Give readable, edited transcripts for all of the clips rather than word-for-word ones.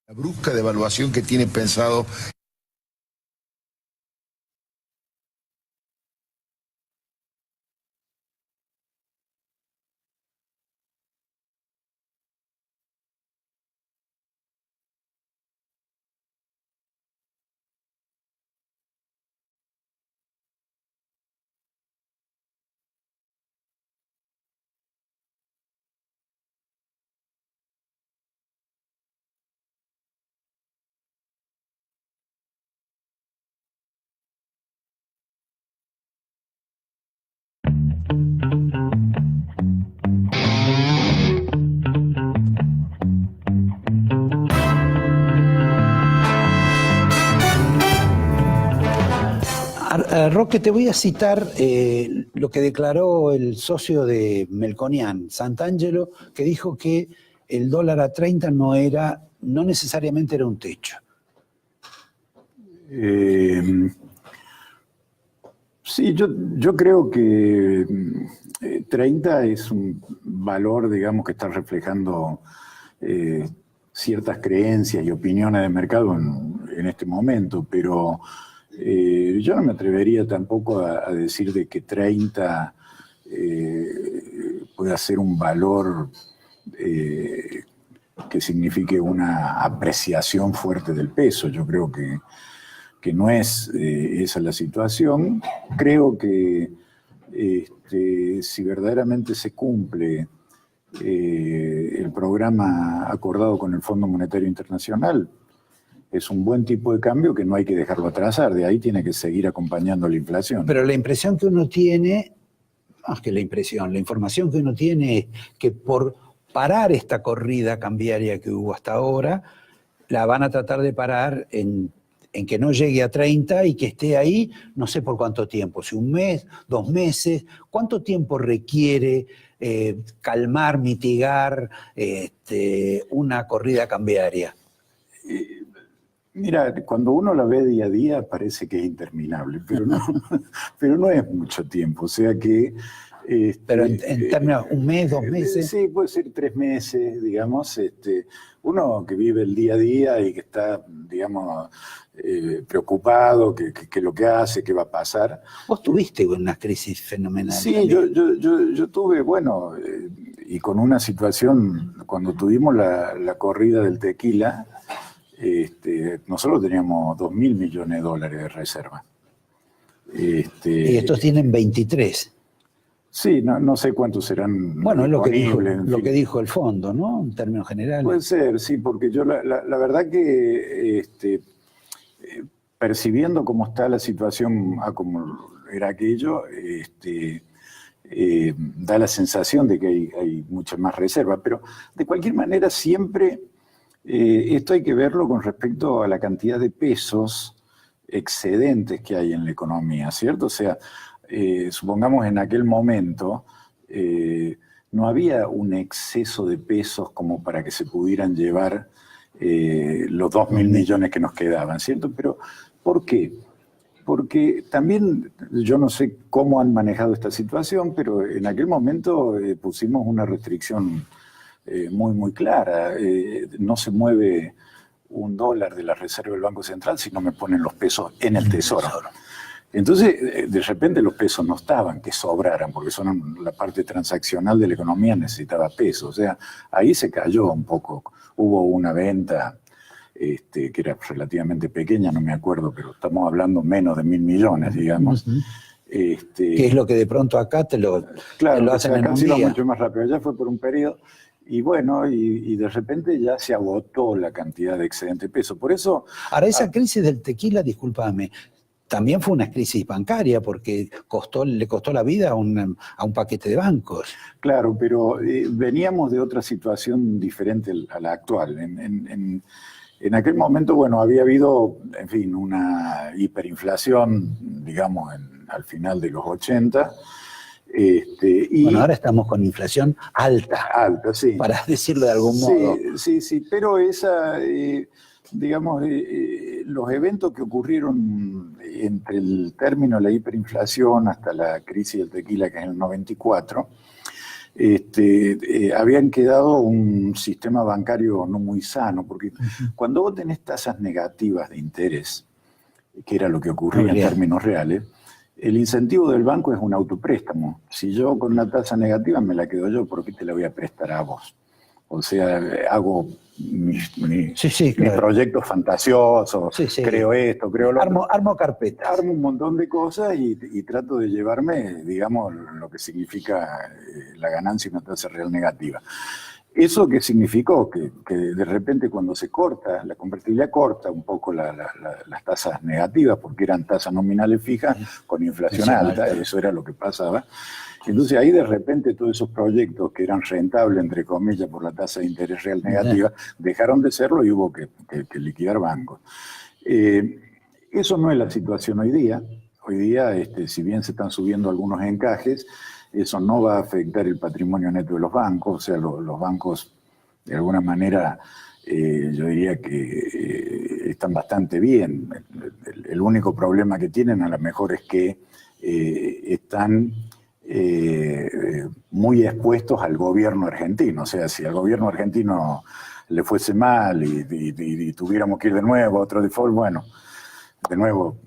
La brusca devaluación que tiene pensado. Roque, te voy a citar lo que declaró el socio de Melconian, Santangelo, que dijo que el dólar a 30 no necesariamente era un techo. Sí, yo creo que 30 es un valor, digamos, que está reflejando ciertas creencias y opiniones de mercado en este momento, pero yo no me atrevería tampoco a decir de que 30 pueda ser un valor que signifique una apreciación fuerte del peso. Yo creo que no es esa la situación. Creo que si verdaderamente se cumple el programa acordado con el Fondo Monetario Internacional, es un buen tipo de cambio que no hay que dejarlo atrasar. De ahí tiene que seguir acompañando la inflación. Pero la impresión que uno tiene, más que la impresión, la información que uno tiene es que por parar esta corrida cambiaria que hubo hasta ahora, la van a tratar de parar en que no llegue a 30 y que esté ahí no sé por cuánto tiempo, si un mes, 2 meses, ¿cuánto tiempo requiere calmar, mitigar una corrida cambiaria? Mira, cuando uno la ve día a día parece que es interminable, pero no es mucho tiempo, o sea que... pero en términos, un mes, 2 meses. Sí, puede ser 3 meses, digamos. Uno que vive el día a día y que está, digamos, preocupado, que lo que hace, qué va a pasar. Vos tuviste una crisis fenomenal. Sí, yo tuve, bueno, y con una situación, cuando tuvimos la corrida del tequila, nosotros teníamos $2.000 millones de reserva. Y estos tienen 23. Sí, no sé cuántos serán. Bueno, es lo que dijo el fondo, ¿no? En términos generales. Puede ser, sí, porque yo la verdad que percibiendo cómo está la situación a como era aquello, da la sensación de que hay mucha más reserva, pero de cualquier manera siempre esto hay que verlo con respecto a la cantidad de pesos excedentes que hay en la economía, ¿cierto? O sea, supongamos en aquel momento no había un exceso de pesos como para que se pudieran llevar los 2.000 millones que nos quedaban, ¿cierto? Pero ¿por qué? Porque también, yo no sé cómo han manejado esta situación, pero en aquel momento pusimos una restricción muy, muy clara. No se mueve $1 de la reserva del Banco Central si no me ponen los pesos en el Tesoro. Entonces, de repente los pesos no estaban que sobraran, porque son la parte transaccional de la economía necesitaba pesos. O sea, ahí se cayó un poco. Hubo una venta que era relativamente pequeña, no me acuerdo, pero estamos hablando menos de 1.000 millones, digamos. Que es lo que de pronto acá te lo hacen en un día. Claro, mucho más rápido. Allá fue por un periodo. Y bueno, y de repente ya se agotó la cantidad de excedente peso. Por eso... Ahora, esa crisis del tequila, discúlpame, también fue una crisis bancaria porque le costó la vida a un paquete de bancos. Claro, pero veníamos de otra situación diferente a la actual. En aquel momento, bueno, había habido, en fin, una hiperinflación, digamos, al final de los 80. Bueno, ahora estamos con inflación alta. Alta, sí. Para decirlo de algún modo. Sí, pero esa, digamos, los eventos que ocurrieron entre el término de la hiperinflación hasta la crisis del tequila, que es en el 94, habían quedado un sistema bancario no muy sano, porque cuando vos tenés tasas negativas de interés, que era lo que ocurría en términos reales, el incentivo del banco es un autopréstamo. Si yo con una tasa negativa me la quedo yo, ¿por qué te la voy a prestar a vos? O sea, hago mis proyectos fantasiosos, creo esto, creo lo otro. Armo carpetas. Armo un montón de cosas y trato de llevarme, digamos, lo que significa la ganancia y una tasa real negativa. ¿Eso qué significó? Que de repente cuando se corta, la convertibilidad corta un poco las tasas negativas, porque eran tasas nominales fijas con inflación alta, eso era lo que pasaba. Entonces ahí de repente todos esos proyectos que eran rentables, entre comillas, por la tasa de interés real negativa, dejaron de serlo y hubo que liquidar bancos. Eso no es la situación hoy día. Hoy día, si bien se están subiendo algunos encajes, eso no va a afectar el patrimonio neto de los bancos. O sea, los bancos, de alguna manera, yo diría que están bastante bien. El único problema que tienen a lo mejor es que están muy expuestos al gobierno argentino. O sea, si al gobierno argentino le fuese mal y tuviéramos que ir de nuevo a otro default, bueno, de nuevo,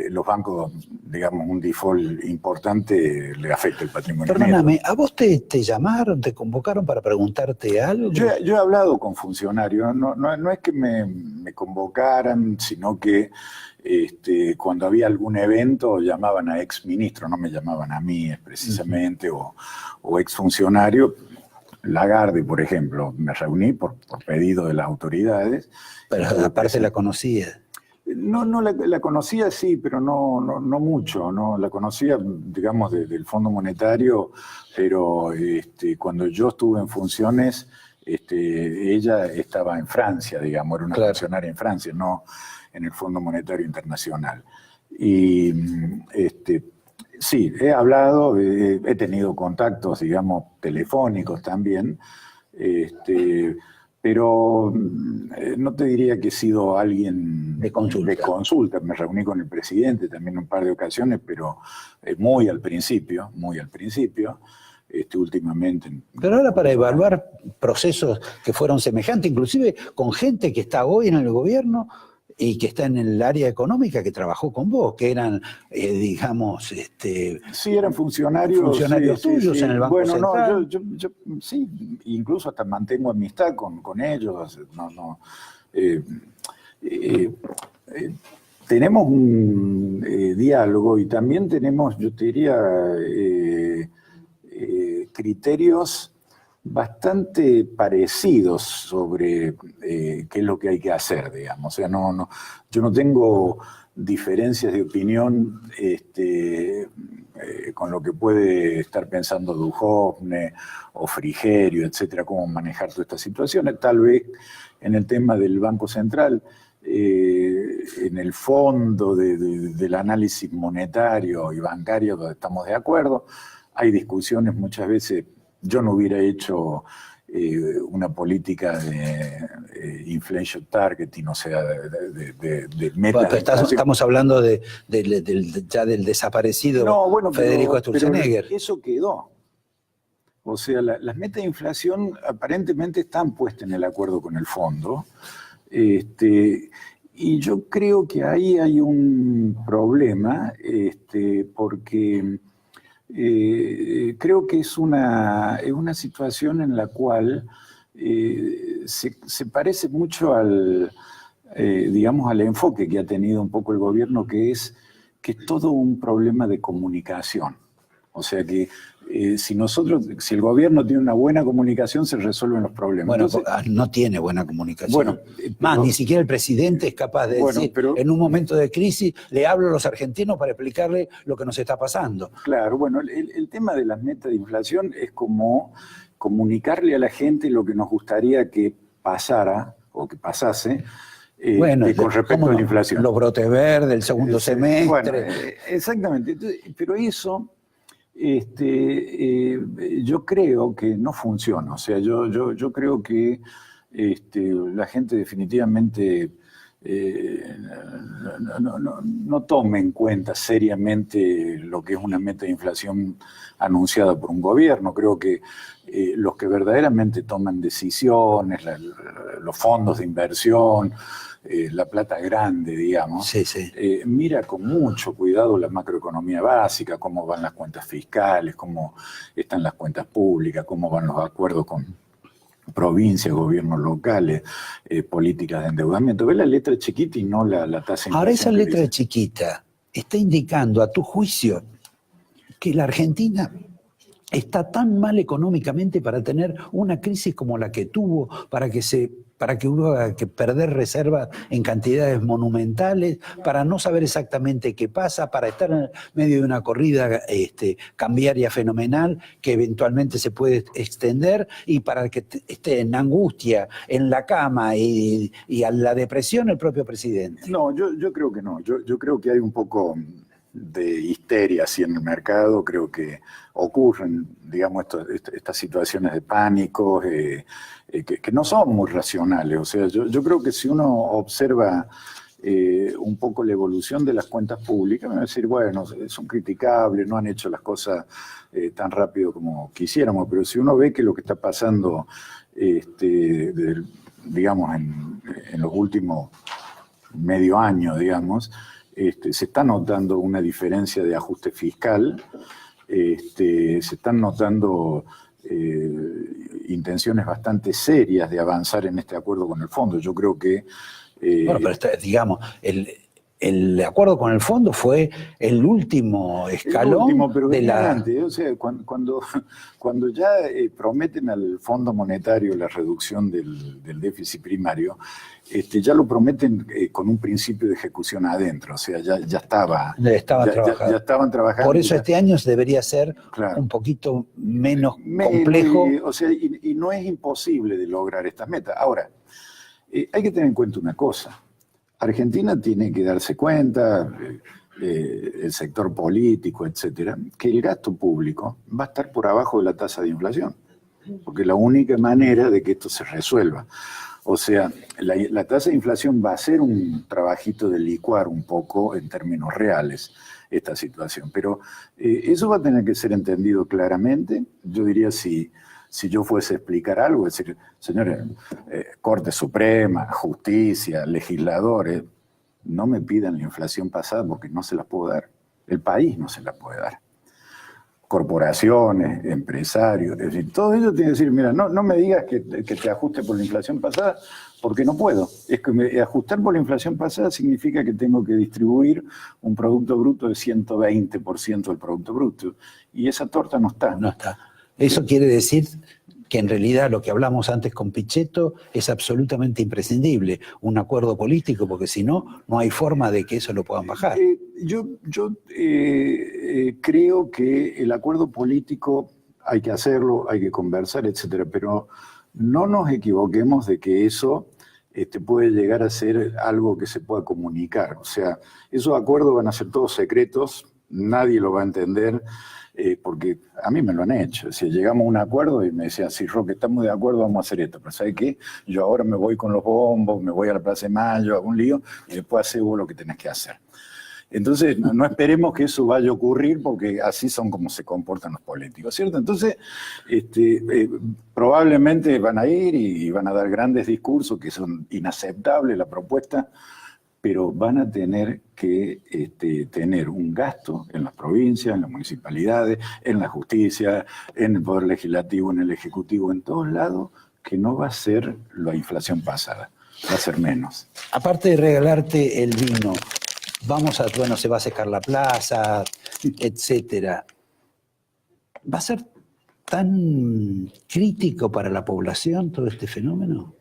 los bancos, digamos, un default importante le afecta el patrimonio. Perdóname, ¿a vos te llamaron, te convocaron para preguntarte algo? Yo he hablado con funcionarios, no es que me convocaran, sino que cuando había algún evento llamaban a exministros, no me llamaban a mí precisamente, o exfuncionarios. Lagarde, por ejemplo, me reuní por pedido de las autoridades. Pero aparte la conocía. No la conocía, sí, pero no mucho, ¿no? La conocía, digamos, del Fondo Monetario, pero cuando yo estuve en funciones, ella estaba en Francia, digamos, era una funcionaria en Francia, no en el Fondo Monetario Internacional. Y sí, he hablado, he tenido contactos, digamos, telefónicos también, pero no te diría que he sido alguien de consulta. Me reuní con el presidente también un par de ocasiones, pero muy al principio, últimamente. Pero ahora para evaluar procesos que fueron semejantes, inclusive con gente que está hoy en el gobierno y que está en el área económica, que trabajó con vos, que eran, digamos... sí, eran funcionarios tuyos en el Banco Central. Yo sí, incluso hasta mantengo amistad con ellos. Tenemos un diálogo y también tenemos, yo te diría, criterios bastante parecidos sobre qué es lo que hay que hacer, digamos. O sea, yo no tengo diferencias de opinión con lo que puede estar pensando Duhovne o Frigerio, etcétera, cómo manejar todas estas situaciones. Tal vez en el tema del Banco Central, en el fondo del análisis monetario y bancario, donde estamos de acuerdo, hay discusiones muchas veces. Yo no hubiera hecho una política de inflation targeting, o sea, de metas. Estamos hablando ya del desaparecido Federico Sturzenegger. Pero eso quedó. O sea, las metas de inflación aparentemente están puestas en el acuerdo con el fondo. Y yo creo que ahí hay un problema, porque... creo que es una situación en la cual se parece mucho digamos, al enfoque que ha tenido un poco el gobierno, que es todo un problema de comunicación. O sea que si el gobierno tiene una buena comunicación, se resuelven los problemas. Bueno, entonces, no tiene buena comunicación. Bueno, ni siquiera el presidente es capaz de decir, en un momento de crisis, le hablo a los argentinos para explicarle lo que nos está pasando. Claro, bueno, el tema de las metas de inflación es como comunicarle a la gente lo que nos gustaría que pasara o que pasase con respecto a la inflación. Los brotes verdes, el segundo semestre. Bueno, exactamente. Entonces, pero eso... yo creo que no funciona. O sea, yo creo que la gente definitivamente no tome en cuenta seriamente lo que es una meta de inflación anunciada por un gobierno. Creo que los que verdaderamente toman decisiones, los fondos de inversión, la plata grande, digamos, Sí, sí. mira con mucho cuidado la macroeconomía básica, cómo van las cuentas fiscales, cómo están las cuentas públicas, cómo van los acuerdos con provincias, gobiernos locales, políticas de endeudamiento. Ve la letra chiquita y no la tasa de inflación. Ahora esa que letra dice. chiquita está indicando, a tu juicio, que la Argentina está tan mal económicamente para tener una crisis como la que tuvo, para que hubo que perder reservas en cantidades monumentales, para no saber exactamente qué pasa, para estar en medio de una corrida cambiaria fenomenal que eventualmente se puede extender, y para que esté en angustia, en la cama y a la depresión el propio presidente. No, yo creo que no. Yo creo que hay un poco de histeria así en el mercado. Creo que ocurren, digamos, estas situaciones de pánico que no son muy racionales. O sea, yo creo que si uno observa un poco la evolución de las cuentas públicas, me va a decir, bueno, son criticables, no han hecho las cosas tan rápido como quisiéramos, pero si uno ve que lo que está pasando, digamos, en los últimos medio año, digamos, se está notando una diferencia de ajuste fiscal, se están notando intenciones bastante serias de avanzar en este acuerdo con el fondo. Yo creo que... Bueno, pero digamos, el acuerdo con el fondo fue el último escalón pero de la... antes, o sea, cuando ya prometen al Fondo Monetario la reducción del déficit primario, ya lo prometen con un principio de ejecución adentro, o sea, ya estaban trabajando. Por eso este año debería ser Claro. un poquito menos complejo. O sea, y no es imposible de lograr estas metas. Ahora, hay que tener en cuenta una cosa. Argentina tiene que darse cuenta, el sector político, etcétera, que el gasto público va a estar por abajo de la tasa de inflación, porque es la única manera de que esto se resuelva. O sea, la tasa de inflación va a ser un trabajito de licuar un poco en términos reales esta situación, pero eso va a tener que ser entendido claramente. Yo diría, si yo fuese a explicar algo, es decir, señores, Corte Suprema, Justicia, legisladores, no me pidan la inflación pasada porque no se la puedo dar. El país no se la puede dar. Corporaciones, empresarios, es decir, todo ello tiene que decir, mira, no me digas que te ajuste por la inflación pasada, porque no puedo. Es que ajustar por la inflación pasada significa que tengo que distribuir un Producto Bruto de 120% del Producto Bruto, y esa torta no está. No está. Eso quiere decir que en realidad lo que hablamos antes con Pichetto es absolutamente imprescindible, un acuerdo político, porque si no, no hay forma de que eso lo puedan bajar. Yo creo que el acuerdo político hay que hacerlo, hay que conversar, etcétera, pero no nos equivoquemos de que eso puede llegar a ser algo que se pueda comunicar. O sea, esos acuerdos van a ser todos secretos, nadie lo va a entender. Porque a mí me lo han hecho. Si llegamos a un acuerdo y me decían, sí, Roque, estamos de acuerdo, vamos a hacer esto. Pero ¿sabes qué? Yo ahora me voy con los bombos, me voy a la Plaza de Mayo, hago un lío, y después haces vos lo que tenés que hacer. Entonces, no esperemos que eso vaya a ocurrir, porque así son como se comportan los políticos, ¿cierto? Entonces, probablemente van a ir y van a dar grandes discursos que son inaceptables, la propuesta, pero van a tener que tener un gasto en las provincias, en las municipalidades, en la justicia, en el Poder Legislativo, en el Ejecutivo, en todos lados, que no va a ser la inflación pasada, va a ser menos. Aparte de regalarte el vino, se va a secar la plaza, etcétera. ¿Va a ser tan crítico para la población todo este fenómeno?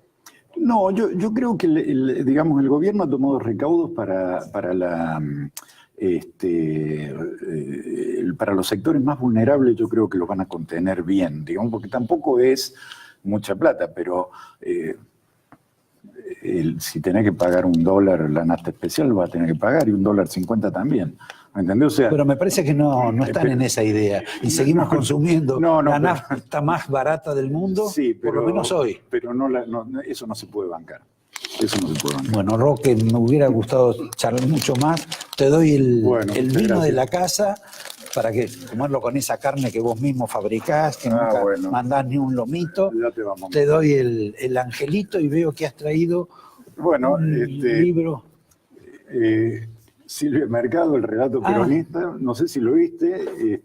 No, yo creo que digamos, el gobierno ha tomado recaudos para los sectores más vulnerables. Yo creo que los van a contener bien, digamos, porque tampoco es mucha plata, pero si tenés que pagar $1 la nafta especial, va a tener que pagar, y $1.50 también. ¿Me entendés? O sea, pero me parece que no están en esa idea. Y seguimos consumiendo la nafta más barata del mundo, sí, pero, por lo menos hoy. Pero eso no se puede bancar. Eso no se puede negar. Bueno, Roque, me hubiera gustado charlar mucho más. Te doy el vino gracias. de la casa para que comerlo con esa carne que vos mismo fabricás, que nunca mandás ni un lomito. Ya te vamos. Te doy el angelito y veo que has traído un libro. Silvia Mercado, el relato peronista, no sé si lo viste.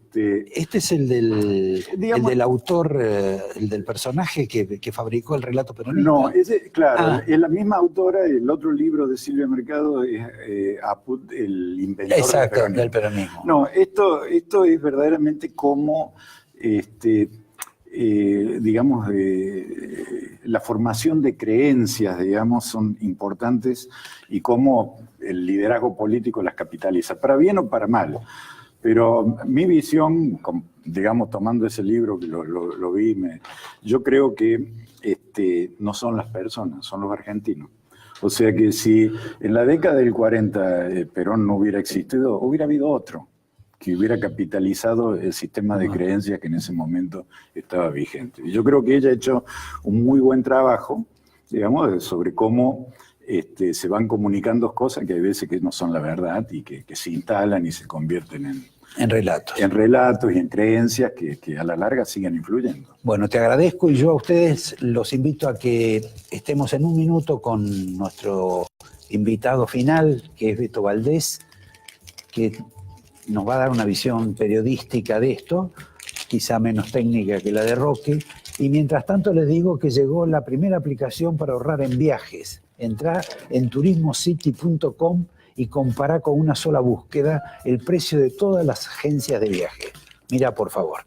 Este es el del autor, el del personaje que fabricó el relato peronista. No, claro, es la misma autora. El otro libro de Silvia Mercado es Apud, el inventor del peronismo. No, esto es verdaderamente como, digamos, la formación de creencias, digamos, son importantes y cómo el liderazgo político las capitaliza, para bien o para mal. Pero mi visión, digamos, tomando ese libro que lo vi, yo creo que no son las personas, son los argentinos. O sea que si en la década del 40 Perón no hubiera existido, hubiera habido otro que hubiera capitalizado el sistema de creencias que en ese momento estaba vigente. Y yo creo que ella ha hecho un muy buen trabajo, digamos, sobre cómo se van comunicando cosas que hay veces que no son la verdad y que se instalan y se convierten en relatos. En relatos y en creencias que a la larga siguen influyendo. Bueno, te agradezco y yo a ustedes los invito a que estemos en un minuto con nuestro invitado final, que es Beto Valdés, que nos va a dar una visión periodística de esto, quizá menos técnica que la de Roque. Y mientras tanto les digo que llegó la primera aplicación para ahorrar en viajes. Entrá en turismocity.com y compará con una sola búsqueda el precio de todas las agencias de viaje. Mira, por favor.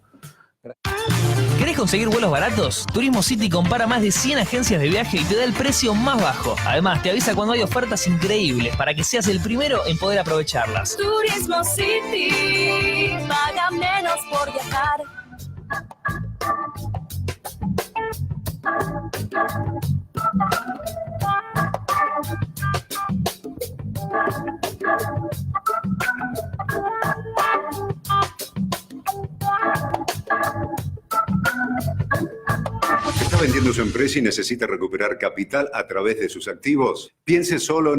¿Querés conseguir vuelos baratos? Turismo City compara más de 100 agencias de viaje y te da el precio más bajo. Además, te avisa cuando hay ofertas increíbles para que seas el primero en poder aprovecharlas. Turismo City, paga menos por viajar. ¿Está vendiendo su empresa y necesita recuperar capital a través de sus activos? Piense solo en